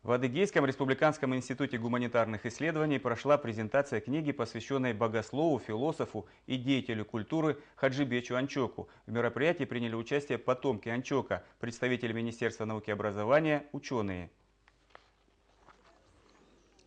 В Адыгейском республиканском институте гуманитарных исследований прошла презентация книги, посвященной богослову, философу и деятелю культуры Хаджибечу Анчоку. В мероприятии приняли участие потомки Анчока, представители Министерства науки и образования, ученые.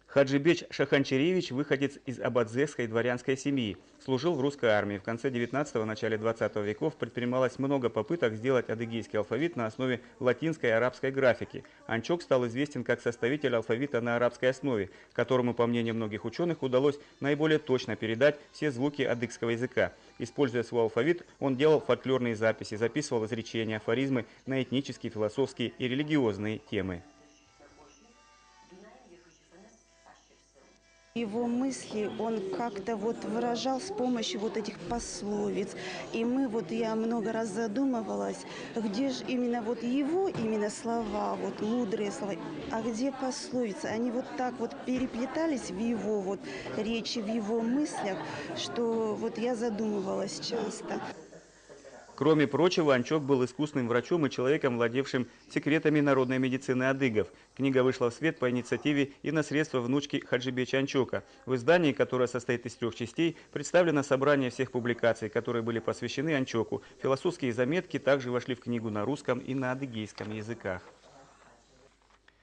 Хаджибеч Шаханчариевич, выходец из абадзекской дворянской семьи, служил в русской армии. В конце 19-го, начале 20 веков предпринималось много попыток сделать адыгейский алфавит на основе латинской и арабской графики. Анчок стал известен как составитель алфавита на арабской основе, которому, по мнению многих ученых, удалось наиболее точно передать все звуки адыгского языка. Используя свой алфавит, он делал фольклорные записи, записывал изречения, афоризмы на этнические, философские и религиозные темы. Его мысли он как-то вот выражал с помощью вот этих пословиц. И я много раз задумывалась, где же именно вот его именно слова, вот мудрые слова, а где пословицы. Они вот так вот переплетались в его вот речи, в его мыслях, что вот я задумывалась часто. Кроме прочего, Анчок был искусным врачом и человеком, владевшим секретами народной медицины адыгов. Книга вышла в свет по инициативе и на средства внучки Хаджибеча Анчока. В издании, которое состоит из 3 частей, представлено собрание всех публикаций, которые были посвящены Анчоку. Философские заметки также вошли в книгу на русском и на адыгейском языках.